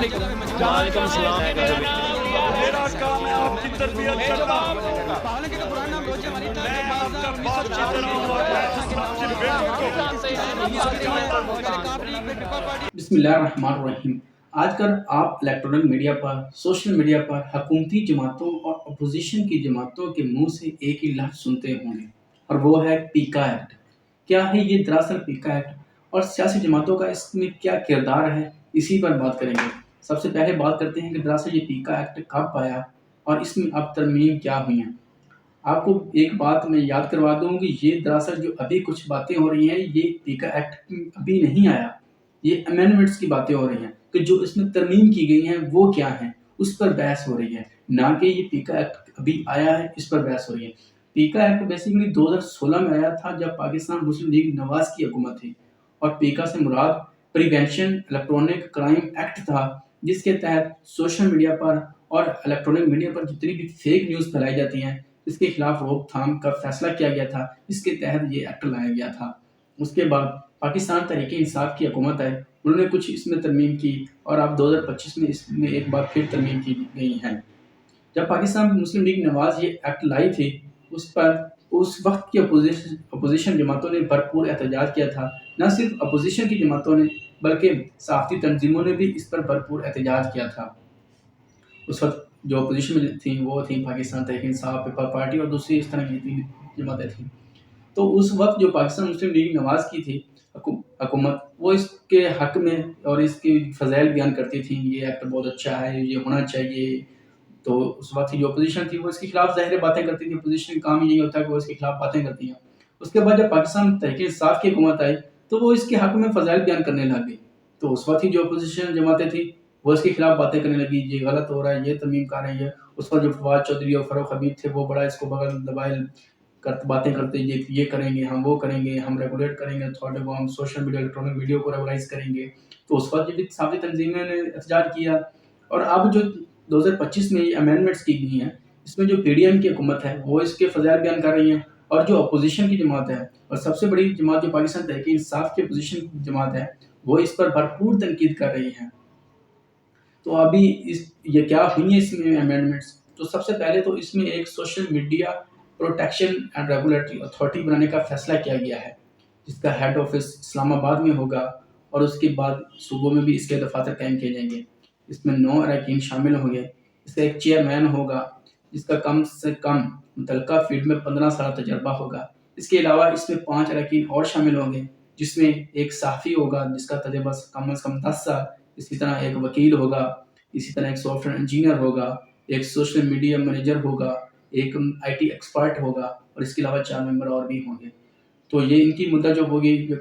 وعلیکم السلام۔ میرا کام ہے آپ کی تربیت کرنا، میں آپ کا باپ چیز رہا ہوں آپ کے بیٹوں کو۔ بسم اللہ الرحمن الرحیم۔ آج کل آپ الیکٹرانک میڈیا پر، سوشل میڈیا پر حکومتی جماعتوں اور اپوزیشن کی جماعتوں کے منہ سے ایک ہی لفظ سنتے ہوں گے، اور وہ ہے پیکا ایکٹ۔ کیا ہے یہ دراصل پیکا ایکٹ، اور سیاسی جماعتوں کا اس میں کیا کردار ہے، اسی پر بات کریں گے۔ سب سے پہلے بات کرتے ہیں کہ دراصل یہ پیکا ایکٹ کب آیا اور اس میں اب ترمیم کیا ہوئی ہیں۔ آپ کو ایک بات میں یاد کروا دوں کہ یہ دراصل جو ابھی کچھ باتیں ہو رہی ہیں، یہ پیکا ایکٹ ابھی نہیں آیا، یہ امینڈمنٹس کی باتیں ہو رہی ہیں کہ جو اس میں ترمیم کی گئی ہیں وہ کیا ہیں، اس پر بحث ہو رہی ہے، نہ کہ یہ پیکا ایکٹ ابھی آیا ہے اس پر بحث ہو رہی ہے۔ پیکا ایکٹ بیسیکلی 2016 میں آیا تھا جب پاکستان مسلم لیگ نواز کی حکومت تھی، اور پیکا سے مراد پریونشن الیکٹرانک کرائم ایکٹ تھا، جس کے تحت سوشل میڈیا پر اور الیکٹرانک میڈیا پر جتنی بھی فیک نیوز پھیلائی جاتی ہیں اس کے خلاف روک تھام کا فیصلہ کیا گیا تھا، اس کے تحت یہ ایکٹ لایا گیا تھا۔ اس کے بعد پاکستان تحریک انصاف کی حکومت ہے، انہوں نے کچھ اس میں ترمیم کی، اور اب 2025 میں اس میں ایک بار پھر ترمیم کی گئی ہے۔ جب پاکستان مسلم لیگ نواز یہ ایکٹ لائی تھی، اس پر اس وقت کی اپوزیشن جماعتوں نے بھرپور احتجاج کیا تھا۔ نہ صرف اپوزیشن کی جماعتوں نے بلکہ صحافتی تنظیموں نے بھی اس پر بھرپور احتجاج کیا تھا۔ اس وقت جو اپوزیشن میں تھیں وہ تھیں پاکستان تحریک انصاف، پیپل پارٹی اور دوسری اس طرح کی جماعتیں تھیں۔ تو اس وقت جو پاکستان مسلم لیگ نواز کی تھی حکومت، وہ اس کے حق میں اور اس کی فضائل بیان کرتی تھی، یہ ایکٹ بہت اچھا ہے، یہ ہونا چاہیے۔ تو اس وقت کی جو اپوزیشن تھی وہ اس کے خلاف ظاہر باتیں کرتی تھی، اپوزیشن کا کام یہی ہوتا ہے کہ وہ اس کے خلاف باتیں کرتی ہیں۔ اس کے بعد جب پاکستان تحریک انصاف کی حکومت آئی تو وہ اس کے حق میں فضائل بیان کرنے لگ گئی، تو اس وقت کی جو اپوزیشن جماعتیں تھیں وہ اس کے خلاف باتیں کرنے لگی، یہ غلط ہو رہا ہے، یہ ترمیم کر رہے ہیں۔ اس پر جو فواد چودھری اور فاروق حبیب تھے وہ بڑا اس کو بغل دبائل باتیں کرتے، یہ کریں گے، ہم وہ کریں گے، ہم ریگولیٹ کریں گے تھوڑے کو، ہم سوشل میڈیا الیکٹرانک ویڈیو کو ریگولائز کریں گے۔ تو اس وقت بھی صحافتی تنظیموں نے احتجاج کیا، اور اب جو 2025 میں یہ امینڈمنٹس کی گئی ہیں، اس میں جو پی ڈی ایم کی حکومت ہے وہ اس کے فضائل بیان کر رہی ہیں، اور جو اپوزیشن کی جماعت ہے اور سب سے بڑی جماعت جو پاکستان تحریک انصاف کی اپوزیشن کی جماعت ہے وہ اس پر بھرپور تنقید کر رہی ہیں۔ تو ابھی یہ کیا ہوئی ہیں اس میں امینڈمنٹس؟ تو سب سے پہلے تو اس میں ایک social media protection and regulatory authority بنانے کا فیصلہ کیا گیا ہے، جس کا ہیڈ آفس اسلام آباد میں ہوگا، اور اس کے بعد صوبوں میں بھی اس کے دفاتر قائم کیے جائیں گے۔ اس میں 9 اراکین شامل ہوں گے۔ اس کا ایک چیئرمین ہوگا جس کا کم سے کم متعلقہ فیلڈ میں 15 سال تجربہ ہوگا۔ اس کے علاوہ اس میں 5 اراکین اور شامل ہوں گے، جس میں ایک صحافی ہوگا جس کا تجربہ کم از کم 10 سال، اسی طرح ایک وکیل ہوگا، اسی طرح ایک سافٹ ویئر انجینئر ہوگا، ایک سوشل میڈیا مینیجر ہوگا، ایک آئی ٹی ایکسپرٹ ہوگا، اور اس کے علاوہ 4 ممبر اور بھی ہوں گے۔ تو یہ ان کی مدت جو ہوگی یہ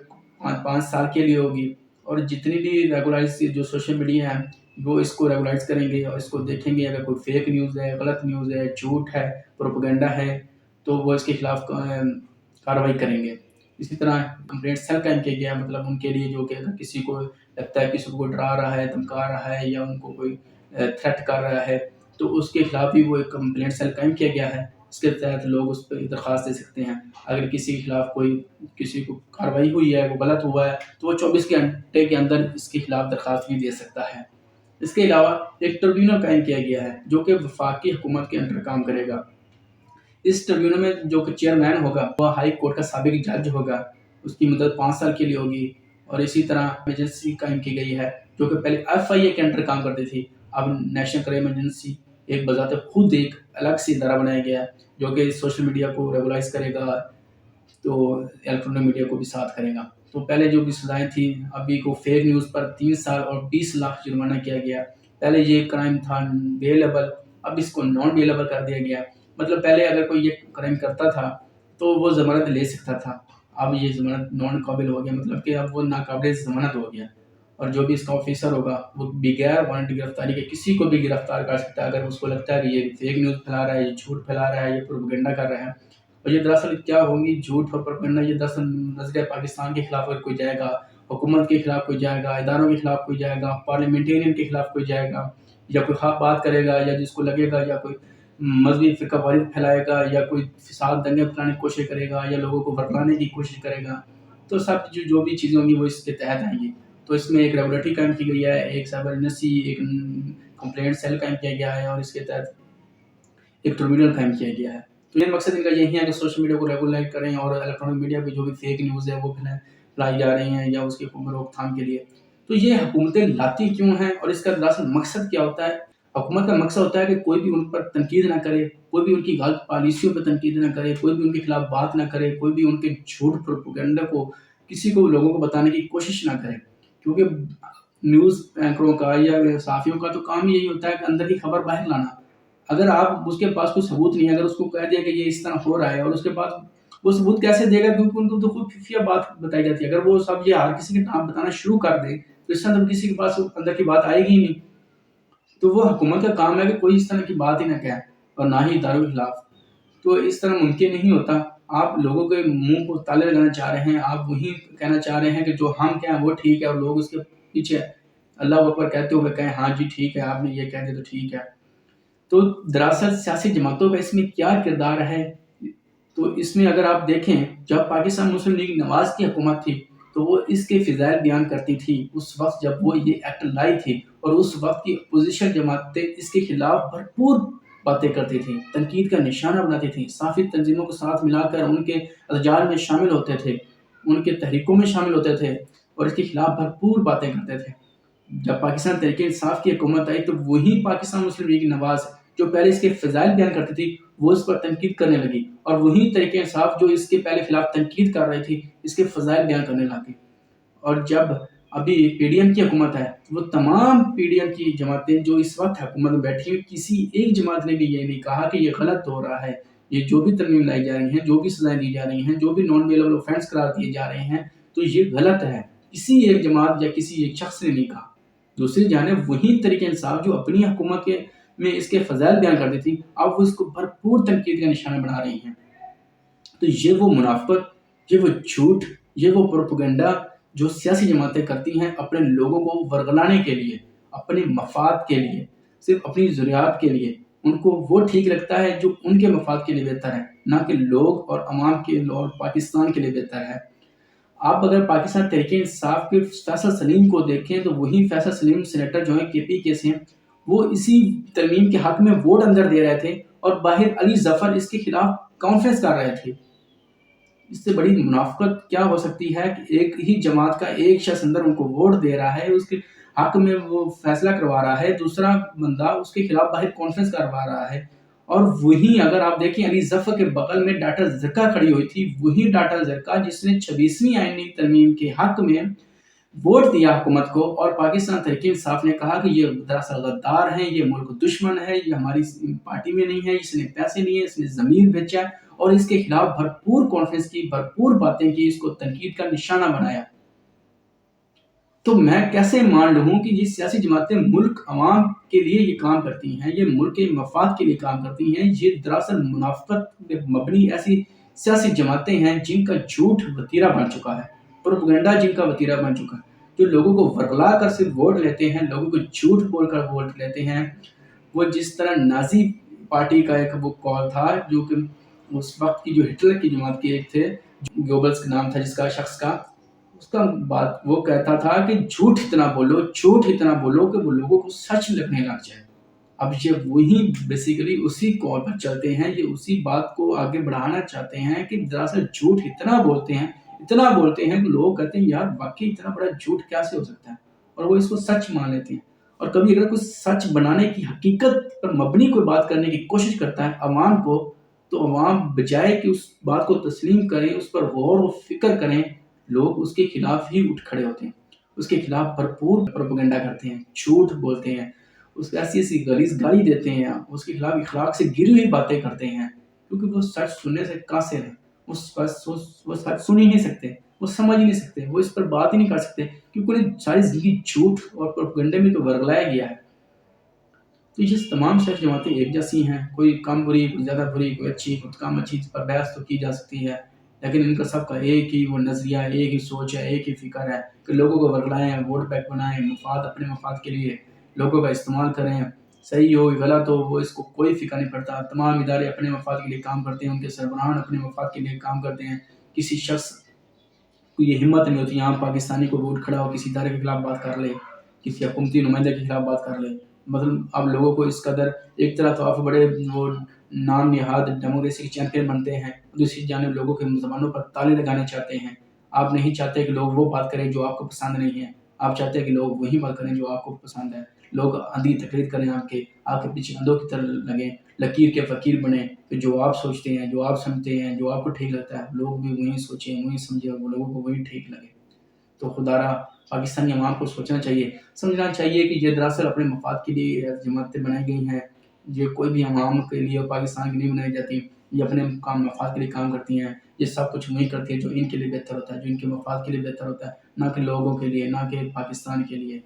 5 سال کے لیے ہوگی، اور جتنی بھی ریگولائز جو سوشل میڈیا ہے وہ اس کو ریگولائز کریں گے اور اس کو دیکھیں گے، اگر کوئی فیک نیوز ہے، غلط نیوز ہے، جھوٹ ہے، پروپیگنڈا ہے، تو وہ اس کے خلاف کارروائی کریں گے۔ اسی طرح کمپلینٹ سیل قائم کیا گیا ہے، مطلب ان کے لیے جو کہ اگر کسی کو لگتا ہے کسی کو ڈرا رہا ہے، دھمکا رہا ہے، یا ان کو کوئی تھریٹ کر رہا ہے، تو اس کے خلاف بھی وہ ایک کمپلینٹ سیل قائم کیا گیا ہے۔ اس کے تحت لوگ اس پہ درخواست دے سکتے ہیں۔ اگر کسی کے خلاف کسی کو کارروائی ہوئی ہے، وہ غلط ہوا ہے، تو وہ 24 گھنٹے کے اندر اس کے خلاف درخواست بھی دے سکتا ہے۔ اس کے علاوہ ایک ٹریبیونل قائم کیا گیا ہے جو کہ وفاقی حکومت کے انڈر کام کرے گا۔ اس ٹریبیونل میں جو کہ چیئرمین ہوگا وہ ہائی کورٹ کا سابق جج ہوگا، اس کی مدت 5 سال کے لیے ہوگی۔ اور اسی طرح ایجنسی قائم کی گئی ہے جو کہ پہلے ایف آئی اے کے انڈر کام کرتی تھی، اب نیشنل کرائم ایجنسی ایک بذات خود ایک الگ سے ادارہ بنایا گیا ہے جو کہ سوشل میڈیا کو ریگولائز کرے گا، تو الیکٹرانک میڈیا کو بھی ساتھ کرے گا۔ تو پہلے جو بھی سزائیں تھیں، ابھی کو فیک نیوز پر 3 سال اور 20 لاکھ جرمانہ کیا گیا۔ پہلے یہ کرائم تھا بیلیبل، اب اس کو نان بیلیبل کر دیا گیا۔ مطلب پہلے اگر کوئی یہ کرائم کرتا تھا تو وہ ضمانت لے سکتا تھا، اب یہ ضمانت نان قابل ہو گیا، مطلب کہ اب وہ ناقابل ضمانت ہو گیا، اور جو بھی اس کا آفیسر ہوگا وہ بغیر وارنٹ گرفتاری کے کسی کو بھی گرفتار کر سکتا ہے اگر اس کو لگتا ہے کہ یہ فیک نیوز پھیلا رہا ہے، یہ جھوٹ پھیلا رہا ہے، یہ پروپیگنڈا کر رہا ہے۔ اور یہ دراصل کیا ہوں گی جھوٹ اور پروپیگنڈا، یہ دراصل نظریہ پاکستان کے خلاف اگر کوئی جائے گا، حکومت کے خلاف کوئی جائے گا، اداروں کے خلاف کوئی جائے گا، پارلیمنٹیرین کے خلاف کوئی جائے گا، یا کوئی خواہ بات کرے گا، یا جس کو لگے گا، یا کوئی مذہبی فرقہ واریت پھیلائے گا، یا کوئی فساد دنگے پھیلانے کی کوشش کرے گا، یا لوگوں کو ورگلانے کی کوشش کرے گا، تو سب جو بھی چیزیں ہوں گی وہ اس کے تحت آئیں گی۔ تو اس میں ایک ریگولیٹری قائم کی گئی ہے، ایک سائبر ایمرجنسی، ایک کمپلینٹ سیل قائم کیا گیا ہے، اور اس کے تحت ایک ٹربیونل قائم کیا گیا ہے۔ تو یہ مقصد ان کا یہی ہے کہ سوشل میڈیا کو ریگولیٹ کریں اور الیکٹرانک میڈیا پہ جو بھی فیک نیوز ہے وہ پھیلائی جا رہی ہیں یا اس کی روک تھام کے لیے۔ تو یہ حکومتیں لاتی کیوں ہیں اور اس کا دراصل مقصد کیا ہوتا ہے؟ حکومت کا مقصد ہوتا ہے کہ کوئی بھی ان پر تنقید نہ کرے، کوئی بھی ان کی غلط پالیسیوں پہ تنقید نہ کرے، کوئی بھی ان کے خلاف بات نہ کرے، کوئی بھی ان کے جھوٹ پروپیگنڈا کو کسی کو لوگوں کو بتانے کی کوشش نہ کرے، کیونکہ نیوز اینکروں کا یا صحافیوں کا تو کام یہی ہوتا ہے کہ اندر کی خبر باہر لانا۔ اگر آپ اس کے پاس کوئی ثبوت نہیں ہے، اگر اس کو کہہ دیا کہ یہ اس طرح ہو رہا ہے اور اس کے پاس وہ ثبوت کیسے دے گا، کیونکہ ان کو تو خود خفیہ بات بتائی جاتی ہے۔ اگر وہ سب یہ ہر کسی کے نام بتانا شروع کر دیں تو اس طرح کسی کے پاس اندر کی بات آئے گی نہیں۔ تو وہ حکومت کا کام ہے کہ کوئی اس طرح کی بات ہی نہ کہے اور نہ ہی اداروں کے خلاف۔ تو اس طرح ممکن نہیں ہوتا۔ آپ لوگوں کے منہ کو تالے لگانا چاہ رہے ہیں، آپ وہی کہنا چاہ رہے ہیں کہ جو ہم کہیں وہ ٹھیک ہے، اور لوگ اس کے پیچھے اللہ اکبر کہتے ہوئے کہیں ہاں جی ٹھیک ہے، آپ نے یہ کہہ دیا تو ٹھیک ہے۔ تو دراصل سیاسی جماعتوں کا اس میں کیا کردار ہے؟ تو اس میں اگر آپ دیکھیں، جب پاکستان مسلم لیگ نواز کی حکومت تھی تو وہ اس کے فضائل بیان کرتی تھی اس وقت جب وہ یہ ایکٹ لائی تھی، اور اس وقت کی اپوزیشن جماعتیں اس کے خلاف بھرپور باتیں کرتی تھیں، تنقید کا نشانہ بناتی تھیں، صحافی تنظیموں کو ساتھ ملا کر ان کے احتجاج میں شامل ہوتے تھے، ان کے تحریکوں میں شامل ہوتے تھے اور اس کے خلاف بھرپور باتیں کرتے تھے۔ جب پاکستان تحریک انصاف کی حکومت آئی تو وہی پاکستان مسلم لیگ نواز جو پہلے اس کے فضائل بیان کرتی تھی وہ اس پر تنقید کرنے لگی، اور وہی تحریک انصاف جو اس کے پہلے خلاف تنقید کر رہی تھی اس کے فضائل بیان کرنے لگی۔ اور جب ابھی پی ڈی ایم کی حکومت ہے، وہ تمام پی ڈی ایم کی جماعتیں جو اس وقت حکومت میں بیٹھی ہیں، کسی ایک جماعت نے بھی یہ نہیں کہا کہ یہ غلط ہو رہا ہے، یہ جو بھی ترمیم لائی جا رہی ہیں، جو بھی سزائیں دی جا رہی ہیں، جو بھی نان ویلیبل اوفینس قرار دیے جا رہے ہیں، تو یہ غلط ہے۔ کسی ایک جماعت یا کسی ایک شخص نے نہیں کہا۔ دوسری جانب وہی تحریک انصاف جو اپنی حکومت میں اس کے فضائل بیان کرتی تھی، اب وہ اس کو بھرپور تنقید کا نشانہ بنا رہی ہیں۔ تو یہ وہ منافقت، یہ وہ جھوٹ، یہ وہ پروپیگنڈا جو سیاسی جماعتیں کرتی ہیں اپنے لوگوں کو ورگلانے کے لیے، اپنے مفاد کے لیے، صرف اپنی ضروریات کے لیے۔ ان کو وہ ٹھیک لگتا ہے جو ان کے مفاد کے لیے بہتر ہے، نہ کہ لوگ اور عوام کے اور پاکستان کے لیے بہتر ہے۔ آپ اگر پاکستان تحریک انصاف کے فیصل سلیم کو دیکھیں تو وہی فیصل سلیم سینیٹر جو ہیں کے پی کے سے ہیں، وہ اسی ترمیم کے حق میں ووٹ اندر دے رہے تھے اور باہر علی ظفر اس کے خلاف کانفرنس کر رہے تھے۔ اس سے بڑی منافقت کیا ہو سکتی ہے کہ ایک ہی جماعت کا ایک شخص اندر ان کو ووٹ دے رہا ہے، اس کے حق میں وہ فیصلہ کروا رہا ہے، دوسرا بندہ اس کے خلاف باہر کانفرنس کروا رہا ہے، اور وہی اگر آپ دیکھیں علی ظفر کے بغل میں ڈاکٹر زرکا کھڑی ہوئی تھی، وہی ڈاکٹر زرکا جس نے 26ویں آئینی ترمیم کے حق میں ووٹ دیا حکومت کو، اور پاکستان تحریک انصاف نے کہا کہ یہ دراصل غدار ہیں، یہ ملک دشمن ہے، یہ ہماری پارٹی میں نہیں ہے، اس نے پیسے نہیں ہے، اس نے ضمیر بیچا، اور اس کے خلاف بھرپور کانفرنس کی، بھرپور باتیں کی، اس کو تنقید کا نشانہ بنایا۔ تو میں کیسے مان لوں کہ یہ سیاسی جماعتیں ملک عوام کے لیے یہ کام کرتی ہیں، یہ ملک کے مفاد کے لیے کام کرتی ہیں؟ یہ دراصل منافقت پہ مبنی ایسی سیاسی جماعتیں ہیں جن کا جھوٹ وتیرہ بن چکا ہے، پروپیگنڈا جن کا وتیرہ بن چکا ہے، جو لوگوں کو ورگلا کر صرف ووٹ لیتے ہیں، لوگوں کو جھوٹ بول کر ووٹ لیتے ہیں۔ وہ جس طرح نازی پارٹی کا ایک وہ کال تھا جو کہ اس وقت کی جو ہٹلر کی جماعت کے ایک تھے، گوبلس کا نام تھا جس کا شخص کا، اس کا بات وہ کہتا تھا کہ جھوٹ اتنا بولو، جھوٹ اتنا بولو کہ وہ لوگوں کو سچ لگنے لگ جائے۔ اب یہ وہی بیسیکلی اسی کال پر چلتے ہیں، یہ اسی بات کو آگے بڑھانا چاہتے ہیں کہ دراصل جھوٹ اتنا بولتے ہیں کہ لوگ کہتے ہیں یار واقعی اتنا بڑا جھوٹ کیسے ہو سکتا ہے، اور وہ اس کو سچ مان لیتے ہیں۔ اور کبھی اگر کوئی سچ بنانے کی حقیقت پر مبنی کوئی بات کرنے کی کوشش کرتا ہے عوام کو، تو عوام بجائے کہ اس بات کو تسلیم کریں، اس پر غور و فکر کریں، لوگ اس کے خلاف ہی اٹھ کھڑے ہوتے ہیں، اس کے خلاف بھرپور پروپیگنڈا کرتے ہیں، جھوٹ بولتے ہیں، اس کو ایسی غلیظ گالی دیتے ہیں، اس کے خلاف اخلاق سے گری ہوئی باتیں کرتے ہیں، کیونکہ وہ سچ سننے سے قاصر ہیں، وہ سچ سن ہی نہیں سکتے، وہ سمجھ ہی نہیں سکتے، وہ اس پر بات ہی نہیں کر سکتے، کیونکہ انہیں ساری زندگی جھوٹ اور پروپیگنڈے میں تو ورگلایا گیا ہے۔ تو یہ تمام سیاسی جماعتیں ایک جیسی ہیں، کوئی کم بری، کوئی زیادہ بری، کوئی اچھی، کوئی کم اچھی، اس پر بحث تو کی جا سکتی ہے، لیکن ان کا سب کا ایک ہی وہ نظریہ ہے، ایک ہی سوچ ہے، ایک ہی فکر ہے کہ لوگوں کو ورگلائیں، ووٹ بینک بنائیں، اپنے مفاد کے لیے لوگوں کا استعمال کریں، صحیح ہو غلط ہو وہ اس کو کوئی فکر نہیں پڑتا۔ تمام ادارے اپنے مفاد کے لیے کام کرتے ہیں، ان کے سربراہان اپنے مفاد کے لیے کام کرتے ہیں، کسی شخص کو یہ ہمت نہیں ہوتی یہاں پاکستانی کو ووٹ کھڑا ہو کسی ادارے کے خلاف بات کر لے، کسی حکومتی نمائندے کے خلاف بات کر لے. مطلب اب لوگوں کو اس قدر ایک طرح تو آپ بڑے وہ نام نہاد ڈیموکریسی کے چیمپئن بنتے ہیں، دوسری جانب لوگوں کے زبانوں پر تالے لگانا چاہتے ہیں. آپ نہیں چاہتے کہ لوگ وہ بات کریں جو آپ کو پسند نہیں ہے، آپ چاہتے ہیں کہ لوگ وہی بات کریں جو آپ کو پسند ہے. لوگ اندھی تقلید کریں آپ کے پیچھے اندھوں کی طرح لگیں، لکیر کے فقیر بنیں، کہ جو آپ سوچتے ہیں، جو آپ سمجھتے ہیں، جو آپ کو ٹھیک لگتا ہے لوگ بھی وہی سوچیں، وہی سمجھیں، وہ لوگوں کو وہی ٹھیک لگے. تو خدا را پاکستانی عوام کو سوچنا چاہیے، سمجھنا چاہیے کہ یہ دراصل اپنے مفاد کے لیے جماعتیں بنائی گئی ہیں. یہ کوئی بھی عوام کے لیے اور پاکستان کے لیے بنائی جاتی، یہ اپنے مفاد کے لیے کام کرتی ہیں. یہ سب کچھ وہی کرتی ہے جو ان کے لیے بہتر ہوتا ہے، جو ان کے مفاد کے لیے بہتر ہوتا ہے، نہ کہ لوگوں کے لیے، نہ کہ پاکستان کے لیے.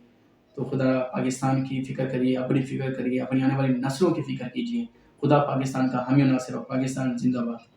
تو خدا پاکستان کی فکر کریے، اپنی فکر کریے، اپنی آنے والی نسلوں کی فکر کیجیے. خدا پاکستان کا حامی و ناصر ہو. پاکستان زندہ باد.